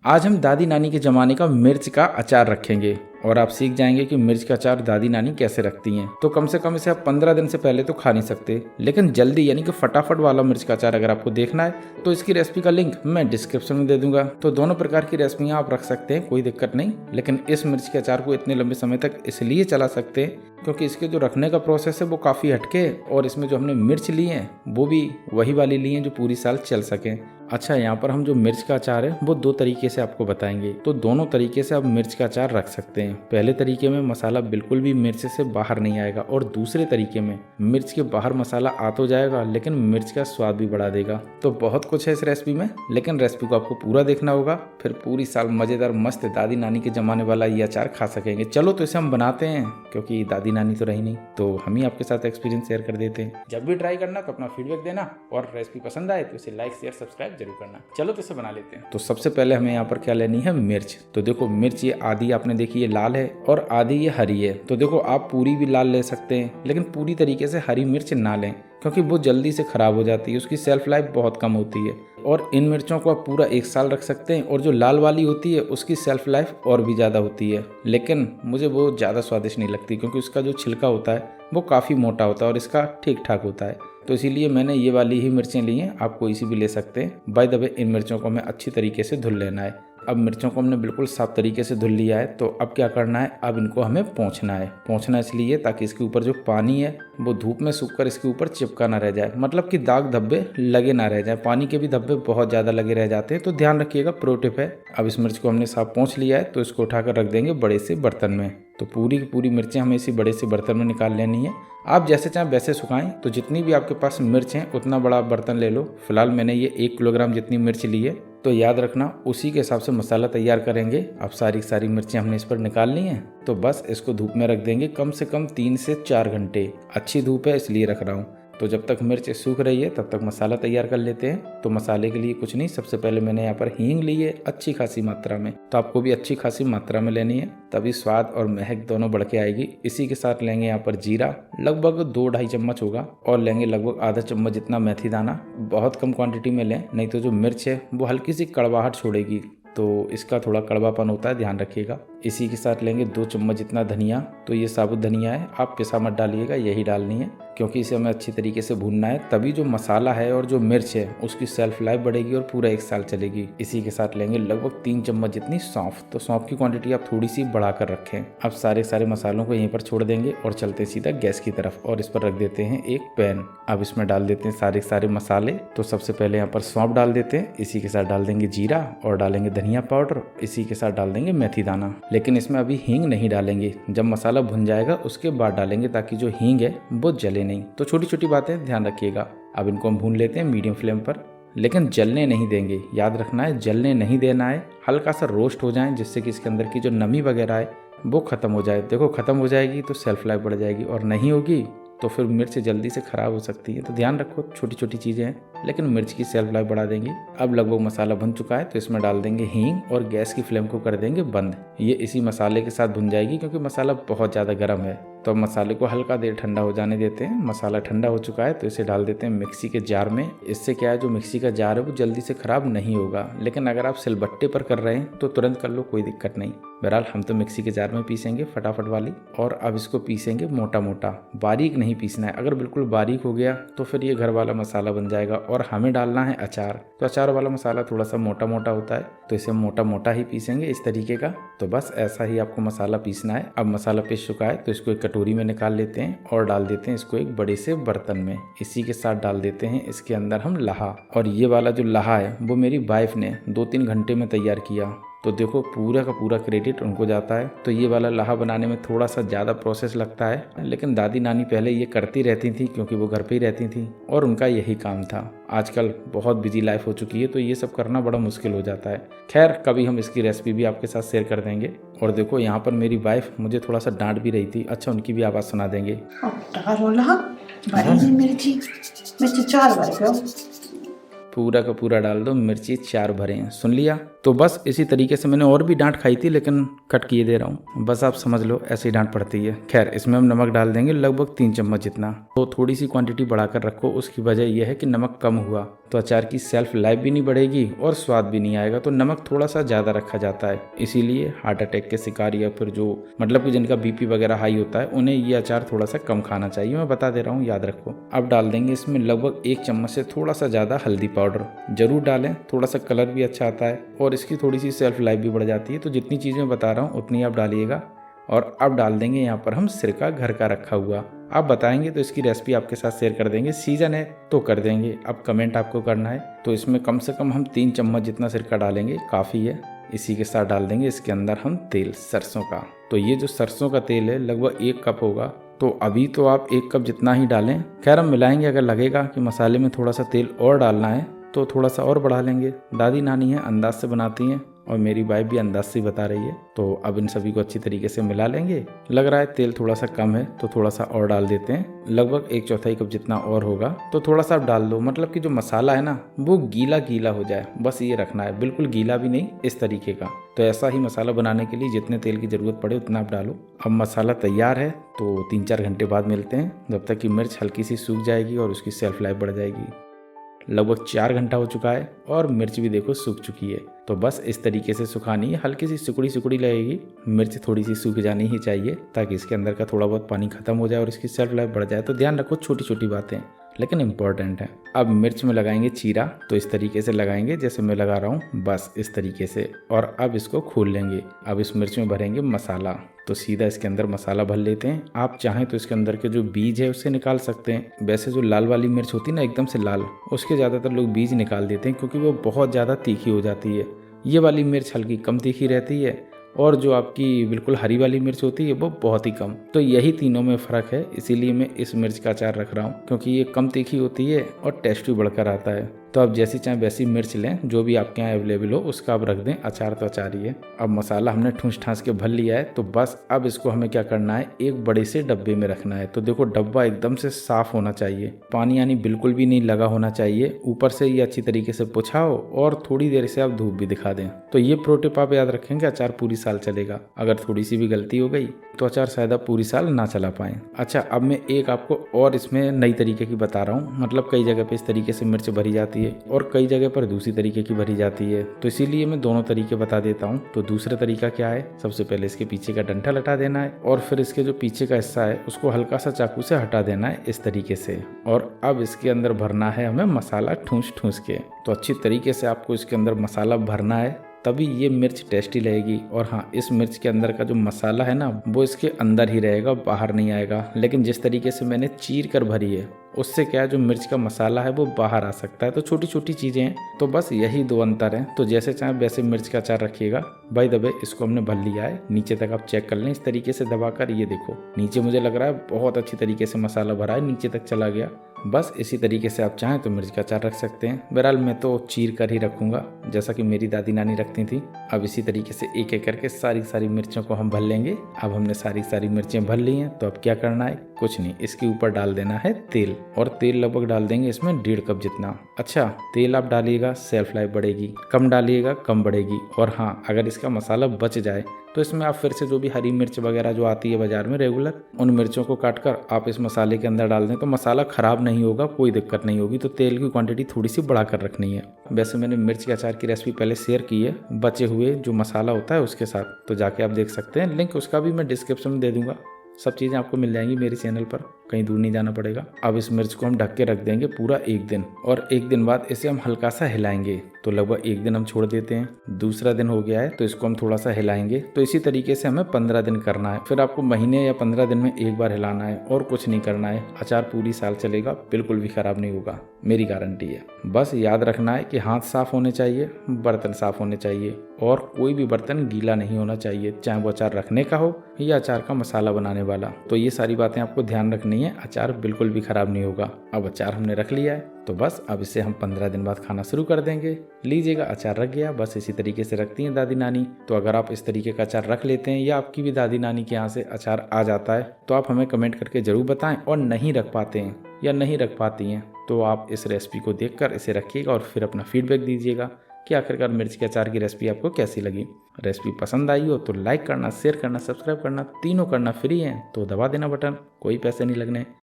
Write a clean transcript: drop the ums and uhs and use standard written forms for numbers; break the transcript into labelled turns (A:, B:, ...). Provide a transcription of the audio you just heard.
A: आज हम दादी नानी के ज़माने का मिर्च का अचार रखेंगे और आप सीख जाएंगे कि मिर्च का अचार दादी नानी कैसे रखती हैं। तो कम से कम इसे आप 15 दिन से पहले तो खा नहीं सकते, लेकिन जल्दी यानी कि फटाफट वाला मिर्च का अचार अगर आपको देखना है तो इसकी रेसिपी का लिंक मैं डिस्क्रिप्शन में दे दूंगा। तो दोनों प्रकार की रेसिपियाँ आप रख सकते हैं, कोई दिक्कत नहीं। लेकिन इस मिर्च के अचार को इतने लंबे समय तक इसलिए चला सकते हैं क्योंकि इसके जो रखने का प्रोसेस है वो काफ़ी हटके है और इसमें जो हमने मिर्च ली हैं वो भी वही वाली ली हैं जो पूरी साल चल सकें। अच्छा, यहाँ पर हम जो मिर्च का अचार है वो दो तरीके से आपको बताएंगे, तो दोनों तरीके से आप मिर्च का अचार रख सकते हैं। पहले तरीके में मसाला बिल्कुल भी मिर्च से बाहर नहीं आएगा और दूसरे तरीके में मिर्च के बाहर मसाला आ तो जाएगा लेकिन मिर्च का स्वाद भी बढ़ा देगा। तो बहुत कुछ है इस रेसिपी में, लेकिन रेसिपी को आपको पूरा देखना होगा, फिर पूरी साल मजेदार मस्त दादी नानी के जमाने वाला ये अचार खा सकेंगे। चलो तो इसे हम बनाते हैं, क्योंकि दादी नानी तो रही नहीं तो हम ही आपके साथ एक्सपीरियंस शेयर कर देते हैं। जब भी ट्राई करना तो अपना फीडबैक देना और रेसिपी पसंद आए तो इसे लाइक शेयर सब्सक्राइब जरूर करना। चलो तो इसे बना लेते हैं। तो सबसे पहले हमें यहाँ पर क्या लेनी है, मिर्च। तो देखो मिर्च ये आधी आपने देखी ये लाल है और आधी ये हरी है। तो देखो आप पूरी भी लाल ले सकते हैं, लेकिन पूरी तरीके से हरी मिर्च ना लें क्योंकि वो जल्दी से खराब हो जाती है, उसकी सेल्फ लाइफ बहुत कम होती है। और इन मिर्चों को आप पूरा 1 साल रख सकते हैं और जो लाल वाली होती है उसकी सेल्फ लाइफ और भी ज़्यादा होती है, लेकिन मुझे वो ज़्यादा स्वादिष्ट नहीं लगती क्योंकि उसका जो छिलका होता है वो काफ़ी मोटा होता है और इसका ठीक ठाक होता है। तो इसीलिए मैंने ये वाली ही मिर्चें ली हैं, आप कोई सी भी ले सकते हैं। बाय द वे इन मिर्चों को हमें अच्छी तरीके से धुल लेना है। अब मिर्चों को हमने बिल्कुल साफ तरीके से धुल लिया है, तो अब क्या करना है, अब इनको हमें पोंछना है। पोंछना इसलिए ताकि इसके ऊपर जो पानी है वो धूप में सूखकर इसके ऊपर चिपका ना रह जाए, मतलब कि दाग धब्बे लगे ना रह जाए। पानी के भी धब्बे बहुत ज़्यादा लगे रह जाते हैं, तो ध्यान रखिएगा, प्रो टिप है। अब इस मिर्च को हमने साफ पोंछ लिया है तो इसको उठाकर रख देंगे बड़े से बर्तन में। तो पूरी की पूरी मिर्चें हमें इसी बड़े से बर्तन में निकाल लेनी है। आप जैसे चाहें वैसे सुखाएं, तो जितनी भी आपके पास मिर्च हैं उतना बड़ा बर्तन ले लो। फिलहाल मैंने ये 1 किलोग्राम जितनी मिर्च ली है, तो याद रखना उसी के हिसाब से मसाला तैयार करेंगे। अब सारी मिर्चें हमने इस पर निकाल ली हैं, तो बस इसको धूप में रख देंगे कम से कम 3 से 4 घंटे। अच्छी धूप है इसलिए रख रहा हूँ। तो जब तक मिर्च सूख रही है तब तक मसाला तैयार कर लेते हैं। तो मसाले के लिए कुछ नहीं, सबसे पहले मैंने यहाँ पर हींग ली है अच्छी खासी मात्रा में, तो आपको भी अच्छी खासी मात्रा में लेनी है, तभी स्वाद और महक दोनों बढ़ के आएगी। इसी के साथ लेंगे यहाँ पर जीरा, लगभग 2-2.5 चम्मच होगा, और लेंगे लगभग आधा चम्मच जितना मेथी दाना। बहुत कम क्वांटिटी में लें, नहीं तो जो मिर्च है वो हल्की सी कड़वाहट छोड़ेगी, तो इसका थोड़ा कड़वापन होता है, ध्यान रखिएगा। इसी के साथ लेंगे 2 चम्मच जितना धनिया। तो ये साबुत धनिया है, आप पिसा मत डालिएगा, यही डालनी है क्योंकि इसे हमें अच्छी तरीके से भूनना है, तभी जो मसाला है और जो मिर्च है उसकी सेल्फ लाइफ बढ़ेगी और पूरा 1 साल चलेगी। इसी के साथ लेंगे लगभग 3 चम्मच जितनी सौंफ। तो सौंफ की क्वांटिटी आप थोड़ी सी बढ़ाकर रखें। अब सारे मसालों को यहीं पर छोड़ देंगे और चलते सीधा गैस की तरफ, और इस पर रख देते हैं एक पैन। अब इसमें डाल देते हैं सारे मसाले। तो सबसे पहले यहाँ पर सौंफ डाल देते हैं, इसी के साथ डाल देंगे जीरा और डालेंगे धनिया पाउडर, इसी के साथ डाल देंगे मेथी दाना। लेकिन इसमें अभी हींग नहीं डालेंगे, जब मसाला भुन जाएगा उसके बाद डालेंगे ताकि जो हींग है वो जले नहीं। तो छोटी छोटी बातें ध्यान रखिएगा। अब इनको हम भून लेते हैं मीडियम फ्लेम पर, लेकिन जलने नहीं देंगे, याद रखना है जलने नहीं देना है। हल्का सा रोस्ट हो जाए जिससे कि इसके अंदर की जो नमी वगैरह है वो खत्म हो जाए। देखो खत्म हो जाएगी तो सेल्फ लाइफ बढ़ जाएगी, और नहीं होगी तो फिर मिर्च जल्दी से ख़राब हो सकती है। तो ध्यान रखो, छोटी छोटी चीज़ें हैं लेकिन मिर्च की सेल्फ लाइफ बढ़ा देंगी। अब लगभग मसाला भुन चुका है तो इसमें डाल देंगे हींग और गैस की फ्लेम को कर देंगे बंद। ये इसी मसाले के साथ भुन जाएगी क्योंकि मसाला बहुत ज़्यादा गर्म है। तो अब मसाले को हल्का देर ठंडा हो जाने देते हैं। मसाला ठंडा हो चुका है तो इसे डाल देते हैं मिक्सी के जार में। इससे क्या है, जो मिक्सी का जार है वो जल्दी से ख़राब नहीं होगा, लेकिन अगर आप सिलबट्टे पर कर रहे हैं तो तुरंत कर लो, कोई दिक्कत नहीं। बहरहाल हम तो मिक्सी के जार में पीसेंगे फटाफट वाली। और अब इसको पीसेंगे मोटा मोटा, बारीक नहीं पीसना है। अगर बिल्कुल बारीक हो गया तो फिर ये घर वाला मसाला बन जाएगा, और हमें डालना है अचार। तो अचार वाला मसाला थोड़ा सा मोटा मोटा होता है, तो इसे मोटा मोटा ही पीसेंगे इस तरीके का। तो बस ऐसा ही आपको मसाला पीसना है। अब मसाला पीस चुका है तो इसको एक कटोरी में निकाल लेते हैं और डाल देते हैं इसको एक बड़े से बर्तन में। इसी के साथ डाल देते हैं इसके अंदर हम लाहा, और ये वाला जो लाहा है वो मेरी वाइफ ने 2-3 घंटे में तैयार किया। तो देखो पूरा का पूरा क्रेडिट उनको जाता है। तो ये वाला लाहा बनाने में थोड़ा सा ज़्यादा प्रोसेस लगता है, लेकिन दादी नानी पहले ये करती रहती थी क्योंकि वो घर पे ही रहती थी और उनका यही काम था। आजकल बहुत बिजी लाइफ हो चुकी है तो ये सब करना बड़ा मुश्किल हो जाता है। खैर कभी हम इसकी रेसिपी भी आपके साथ शेयर कर देंगे। और देखो यहाँ पर मेरी वाइफ मुझे थोड़ा सा डांट भी रही थी। अच्छा, उनकी भी आवाज़ सुना देंगे। पूरा का पूरा डाल दो, मिर्ची 4 भरे हैं, सुन लिया। तो बस इसी तरीके से मैंने और भी डांट खाई थी, लेकिन कट किए दे रहा हूँ, बस आप समझ लो ऐसी डांट पड़ती है। खैर, इसमें हम नमक डाल देंगे लगभग 3 चम्मच जितना। तो थोड़ी सी क्वांटिटी बढ़ाकर रखो, उसकी वजह यह है कि नमक कम हुआ तो अचार की सेल्फ लाइफ भी नहीं बढ़ेगी और स्वाद भी नहीं आएगा। तो नमक थोड़ा सा ज़्यादा रखा जाता है, इसीलिए हार्ट अटैक के शिकार या फिर जो मतलब कि जिनका बीपी वगैरह हाई होता है उन्हें ये अचार थोड़ा सा कम खाना चाहिए। मैं बता दे रहा हूँ, याद रखो। अब डाल देंगे इसमें लगभग 1 चम्मच से थोड़ा सा ज़्यादा हल्दी पाउडर। जरूर डालें, थोड़ा सा कलर भी अच्छा आता है और इसकी थोड़ी सी सेल्फ लाइफ भी बढ़ जाती है। तो जितनी चीज़ें बता रहा हूँ उतनी आप डालिएगा। और अब डाल देंगे यहाँ पर हम सिरका घर का रखा हुआ। आप बताएंगे तो इसकी रेसिपी आपके साथ शेयर कर देंगे, सीजन है तो कर देंगे। अब कमेंट आपको करना है। तो इसमें कम से कम हम 3 चम्मच जितना सिरका डालेंगे, काफ़ी है। इसी के साथ डाल देंगे इसके अंदर हम तेल सरसों का। तो ये जो सरसों का तेल है लगभग 1 कप होगा। तो अभी तो आप 1 कप जितना ही डालें। खैर, हम मिलाएंगे, अगर लगेगा कि मसाले में थोड़ा सा तेल और डालना है तो थोड़ा सा और बढ़ा लेंगे। दादी नानी है, अंदाज से बनाती हैं और मेरी वाइफ भी अंदाज से बता रही है। तो अब इन सभी को अच्छी तरीके से मिला लेंगे। लग रहा है तेल थोड़ा सा कम है तो थोड़ा सा और डाल देते हैं, लगभग 1/4 कप जितना और होगा। तो थोड़ा सा आप डाल दो, मतलब कि जो मसाला है ना वो गीला गीला हो जाए, बस ये रखना है, बिल्कुल गीला भी नहीं, इस तरीके का। तो ऐसा ही मसाला बनाने के लिए जितने तेल की ज़रूरत पड़े उतना आप डालो। अब मसाला तैयार है तो 3-4 घंटे बाद मिलते हैं, जब तक कि मिर्च हल्की सी सूख जाएगी और उसकी सेल्फ लाइफ बढ़ जाएगी। लगभग 4 घंटा हो चुका है और मिर्च भी देखो सूख चुकी है। तो बस इस तरीके से सुखानी है, हल्की सी सिकुड़ी सिकुड़ी लगेगी। मिर्च थोड़ी सी सूख जानी ही चाहिए ताकि इसके अंदर का थोड़ा बहुत पानी खत्म हो जाए और इसकी सेल्फ लाइफ बढ़ जाए। तो ध्यान रखो, छोटी छोटी बातें लेकिन इम्पॉर्टेंट है। अब मिर्च में लगाएंगे चीरा, तो इस तरीके से लगाएंगे जैसे मैं लगा रहा हूँ, बस इस तरीके से। और अब इसको खोल लेंगे। अब इस मिर्च में भरेंगे मसाला, तो सीधा इसके अंदर मसाला भर लेते हैं। आप चाहें तो इसके अंदर के जो बीज है उससे निकाल सकते हैं। वैसे जो लाल वाली मिर्च होती है ना, एकदम से लाल, उसके ज़्यादातर लोग बीज निकाल देते हैं क्योंकि वो बहुत ज़्यादा तीखी हो जाती है। ये वाली मिर्च हल्की कम तीखी रहती है और जो आपकी बिल्कुल हरी वाली मिर्च होती है वो बहुत ही कम। तो यही तीनों में फ़र्क है, इसीलिए मैं इस मिर्च का अचार रख रहा हूँ क्योंकि ये कम तीखी होती है और टेस्ट भी बढ़कर आता है। तो आप जैसी चाहे वैसी मिर्च लें, जो भी आपके यहाँ अवेलेबल हो उसका आप रख दें। अचार तो अचार ही है। अब मसाला हमने ठूस ठास के भर लिया है, तो बस अब इसको हमें क्या करना है, एक बड़े से डब्बे में रखना है। तो देखो, डब्बा एकदम से साफ होना चाहिए, पानी यानी बिल्कुल भी नहीं लगा होना चाहिए। ऊपर से ये अच्छी तरीके से पुछाओ और थोड़ी देर से आप धूप भी दिखा दें। तो ये प्रो टिप आप याद रखेंगे, अचार पूरी साल चलेगा। अगर थोड़ी सी भी गलती हो गई तो अचार शायद आप पूरी साल ना चला पाएं। अच्छा, अब मैं एक आपको और इसमें नई तरीके की बता रहा हूँ। मतलब कई जगह पे इस तरीके से मिर्च भरी जाती है और कई जगह पर दूसरी तरीके की भरी जाती है, तो इसीलिए मैं दोनों तरीके बता देता हूँ। तो दूसरा तरीका क्या है, सबसे पहले इसके पीछे का डंठल हटा देना है और फिर इसके जो पीछे का हिस्सा है उसको हल्का सा चाकू से हटा देना है इस तरीके से। और अब इसके अंदर भरना है हमें मसाला ठूस ठूस के। तो अच्छी तरीके से आपको इसके अंदर मसाला भरना है, तभी ये मिर्च टेस्टी लगेगी। और हाँ, इस मिर्च के अंदर का जो मसाला है ना वो इसके अंदर ही रहेगा, बाहर नहीं आएगा। लेकिन जिस तरीके से मैंने चीर कर भरी है उससे क्या है, जो मिर्च का मसाला है वो बाहर आ सकता है। तो छोटी छोटी चीज़ें हैं, तो बस यही 2 अंतर हैं। तो जैसे चाहे वैसे मिर्च का अचार रखिएगा। बाय द वे, इसको हमने भर लिया है, नीचे तक आप चेक कर लें इस तरीके से दबाकर। ये देखो, नीचे मुझे लग रहा है बहुत अच्छी तरीके से मसाला भरा है, नीचे तक चला गया। बस इसी तरीके से आप चाहें तो मिर्च का अचार रख सकते हैं। बहरहाल मैं तो चीर कर ही रखूंगा जैसा कि मेरी दादी नानी रखती थी। अब इसी तरीके से एक एक करके सारी मिर्चों को हम भर लेंगे। अब हमने सारी मिर्चें भर ली हैं, तो अब क्या करना है, कुछ नहीं, इसके ऊपर डाल देना है तेल। और तेल लगभग डाल देंगे इसमें 1.5 कप जितना। अच्छा, तेल आप डालिएगा, सेल्फ लाइफ बढ़ेगी। कम डालिएगा, कम बढ़ेगी। और हाँ, अगर इसका मसाला बच जाए तो इसमें आप फिर से जो भी हरी मिर्च वगैरह जो आती है बाजार में रेगुलर, उन मिर्चों को काट कर आप इस मसाले के अंदर डाल दें तो मसाला खराब नहीं होगा, कोई दिक्कत नहीं होगी। तो तेल की क्वांटिटी थोड़ी सी बढ़ा कर रखनी है। वैसे मैंने मिर्च के अचार की रेसिपी पहले शेयर की है बचे हुए जो मसाला होता है उसके साथ, तो जाके आप देख सकते हैं। लिंक उसका भी मैं डिस्क्रिप्शन में दे दूंगा। सब चीज़ें आपको मिल जाएंगी मेरे चैनल पर, कहीं दूर नहीं जाना पड़ेगा। अब इस मिर्च को हम ढक के रख देंगे पूरा 1 दिन, और 1 दिन बाद इसे हम हल्का सा हिलाएंगे। तो लगभग 1 दिन हम छोड़ देते हैं। दूसरा दिन हो गया है तो इसको हम थोड़ा सा हिलाएंगे। तो इसी तरीके से हमें 15 दिन करना है। फिर आपको महीने या 15 दिन में एक बार हिलाना है और कुछ नहीं करना है। अचार पूरी साल चलेगा, बिल्कुल भी खराब नहीं होगा, मेरी गारंटी है। बस याद रखना है कि हाथ साफ होने चाहिए, बर्तन साफ होने चाहिए और कोई भी बर्तन गीला नहीं होना चाहिए, चाहे वो अचार रखने का हो या अचार का मसाला बनाने वाला। तो ये सारी बातें आपको ध्यान रखनी है, अचार बिल्कुल भी खराब नहीं होगा। अब अचार हमने रख लिया है तो बस अब इसे हम 15 दिन बाद खाना शुरू कर देंगे। लीजिएगा, अचार रख गया। बस इसी तरीके से रखती हैं दादी नानी। तो अगर आप इस तरीके का अचार रख लेते हैं या आपकी भी दादी नानी के यहाँ से अचार आ जाता है तो आप हमें कमेंट करके जरूर बताएं। और नहीं रख पाते हैं या नहीं रख पाती हैं तो आप इस रेसिपी को देखकर इसे रखिएगा और फिर अपना फीडबैक दीजिएगा कि आखिरकार मिर्च के अचार की रेसिपी आपको कैसी लगी। रेसिपी पसंद आई हो तो लाइक करना, शेयर करना, सब्सक्राइब करना, तीनों करना फ्री है, तो दबा देना बटन, कोई पैसे नहीं लगने।